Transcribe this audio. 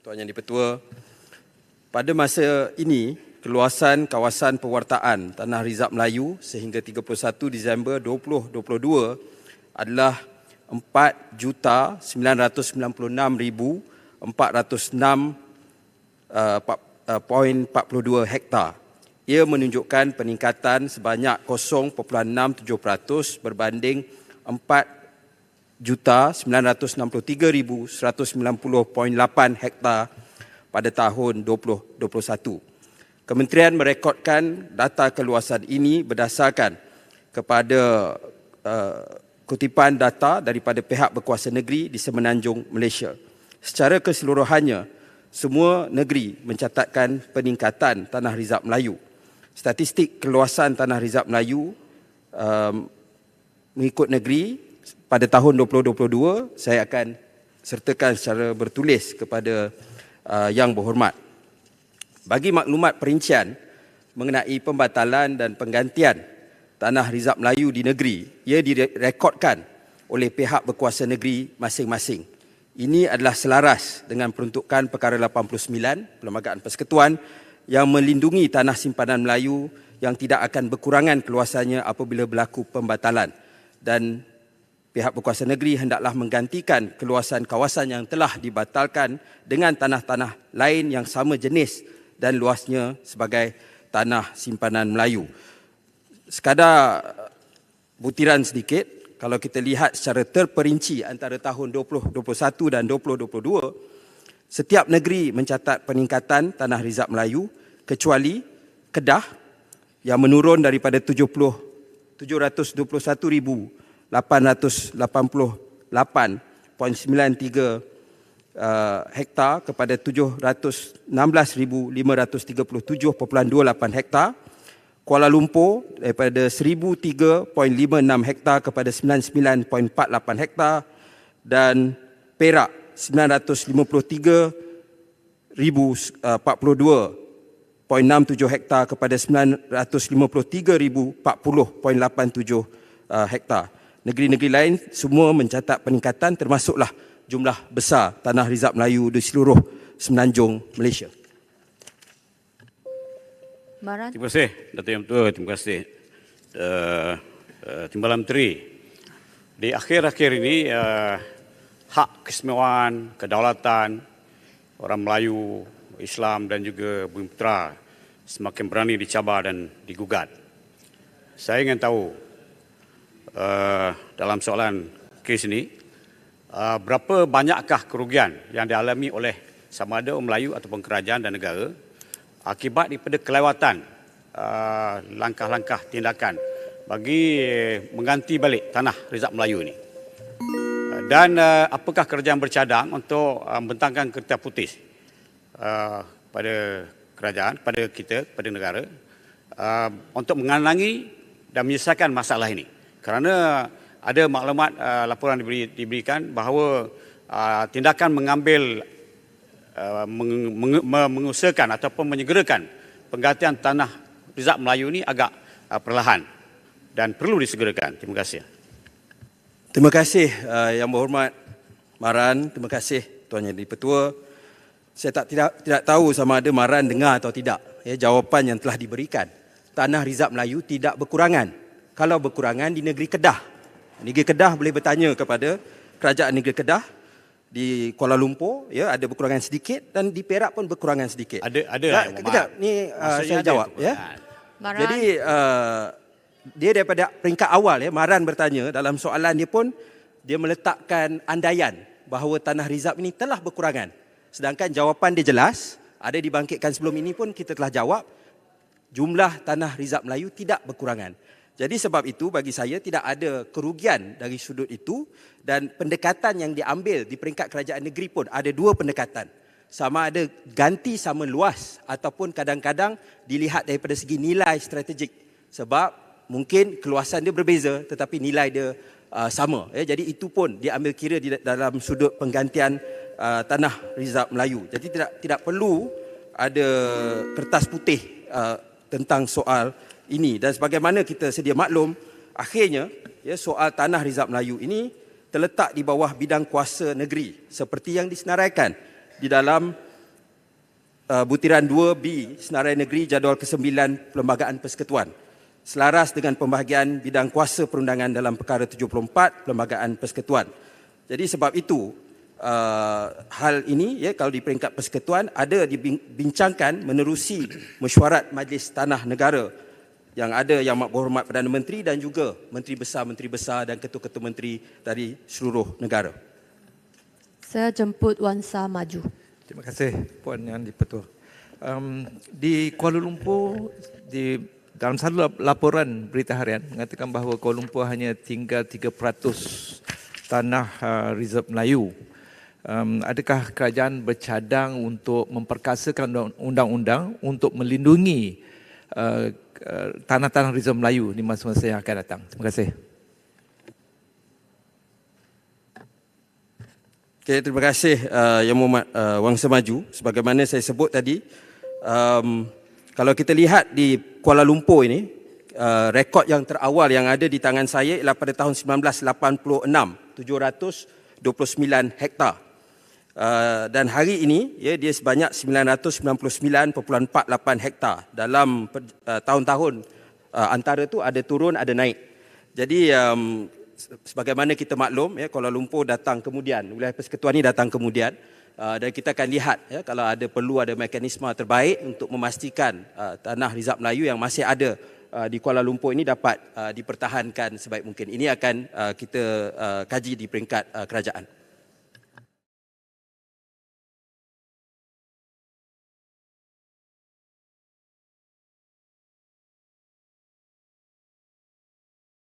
Tuan Yang di-Pertua, pada masa ini, keluasan kawasan pewartaan Tanah Rizab Melayu sehingga 31 Disember 2022 adalah 4,906,406.42 hektar. Ia menunjukkan peningkatan sebanyak 0.67% berbanding 4,963,190.8 hektar pada tahun 2021. Kementerian merekodkan data keluasan ini berdasarkan kepada kutipan data daripada pihak berkuasa negeri di Semenanjung Malaysia. Secara keseluruhannya, semua negeri mencatatkan peningkatan Tanah Rizab Melayu. Statistik keluasan Tanah Rizab Melayu mengikut negeri pada tahun 2022, saya akan sertakan secara bertulis kepada Yang Berhormat. Bagi maklumat perincian mengenai pembatalan dan penggantian Tanah Rizab Melayu di negeri, ia direkodkan oleh pihak berkuasa negeri masing-masing. Ini adalah selaras dengan peruntukan Perkara 89 Perlembagaan Persekutuan yang melindungi tanah simpanan Melayu yang tidak akan berkurangan keluasannya apabila berlaku pembatalan, dan pihak berkuasa negeri hendaklah menggantikan keluasan kawasan yang telah dibatalkan dengan tanah-tanah lain yang sama jenis dan luasnya sebagai tanah simpanan Melayu. Sekadar butiran sedikit, kalau kita lihat secara terperinci antara tahun 2021 dan 2022, setiap negeri mencatat peningkatan Tanah Rizab Melayu kecuali Kedah yang menurun daripada 781,888.93 hektar kepada 716,537.28 hektar. Kuala Lumpur daripada 1,003.56 hektar kepada 99.48 hektar, dan Perak 953,042.67 hektar kepada 953,040.87 hektar. Negeri-negeri lain semua mencatat peningkatan, termasuklah jumlah besar Tanah Rizab Melayu di seluruh Semenanjung Malaysia. Maran. Terima kasih, Datuk Yang Tua. Terima kasih, Timbalan Menteri. Di akhir-akhir ini, hak keistimewaan, kedaulatan orang Melayu, Islam dan juga Bumi Putera semakin berani dicabar dan digugat. Saya ingin tahu dalam soalan kes ini, berapa banyakkah kerugian yang dialami oleh sama ada orang Melayu ataupun kerajaan dan negara akibat daripada kelewatan langkah-langkah tindakan bagi mengganti balik Tanah Rizab Melayu ini. Dan apakah kerajaan bercadang untuk membentangkan kertas putih pada kerajaan, pada kita, pada negara untuk mengalangi dan menyelesaikan masalah ini. Kerana ada maklumat laporan diberikan bahawa tindakan mengambil mengusahakan ataupun menyegerakan penggantian Tanah Rizab Melayu ini agak perlahan dan perlu disegerakan. Terima kasih. Terima kasih Yang Berhormat Maran. Terima kasih Tuan Yang di-Pertua. Saya tidak tahu sama ada Maran dengar atau tidak jawapan yang telah diberikan. Tanah Rizab Melayu tidak berkurangan. Kalau berkurangan di negeri Kedah. Negeri Kedah boleh bertanya kepada Kerajaan Negeri Kedah. Di Kuala Lumpur ada berkurangan sedikit, dan di Perak pun berkurangan sedikit. Ada. Kejap, ni saya jawab Maran. Jadi dia daripada peringkat awal Maran bertanya dalam soalan dia pun dia meletakkan andaian bahawa Tanah Rizab ini telah berkurangan. Sedangkan jawapan dia jelas, ada dibangkitkan sebelum ini pun kita telah jawab, jumlah Tanah Rizab Melayu tidak berkurangan. Jadi sebab itu bagi saya tidak ada kerugian dari sudut itu, dan pendekatan yang diambil di peringkat kerajaan negeri pun ada dua pendekatan. Sama ada ganti sama luas ataupun kadang-kadang dilihat daripada segi nilai strategik. Sebab mungkin keluasan dia berbeza tetapi nilai dia sama. Jadi itu pun diambil kira di dalam sudut penggantian Tanah Rizab Melayu. Jadi tidak perlu ada kertas putih tentang soal ini. Dan sebagaimana kita sedia maklum, akhirnya soal Tanah Rizab Melayu ini terletak di bawah bidang kuasa negeri seperti yang disenaraikan di dalam butiran 2B Senarai Negeri Jadual ke-9 Perlembagaan Persekutuan selaras dengan pembahagian bidang kuasa perundangan dalam perkara 74 Perlembagaan Persekutuan. Jadi sebab itu hal ini kalau di peringkat persekutuan ada dibincangkan menerusi mesyuarat Majlis Tanah Negara yang ada Yang Berhormat Perdana Menteri dan juga menteri besar dan ketua-ketua menteri dari seluruh negara. Saya jemput Wan Sah maju. Terima kasih Puan Yang di-Pertua. Di Kuala Lumpur, dalam satu laporan berita harian mengatakan bahawa Kuala Lumpur hanya tinggal 3% tanah reserve Melayu. Adakah kerajaan bercadang untuk memperkasakan undang-undang untuk melindungi tanah-tanah reserve Melayu di masa-masa yang akan datang? Terima kasih. Okay, terima kasih Yang Berhormat Wangsa Maju. Sebagaimana saya sebut tadi, kalau kita lihat di Kuala Lumpur ini, rekod yang terawal yang ada di tangan saya ialah pada tahun 1986, 729 hektar. Dan hari ini dia sebanyak 999.48 hektar. Dalam tahun-tahun antara tu ada turun, ada naik. Jadi sebagaimana kita maklum, Kuala Lumpur datang kemudian, wilayah persekutuan ini datang kemudian, dan kita akan lihat kalau perlu ada mekanisme terbaik untuk memastikan tanah Rizab Melayu yang masih ada di Kuala Lumpur ini dapat dipertahankan sebaik mungkin. Ini akan kita kaji di peringkat kerajaan.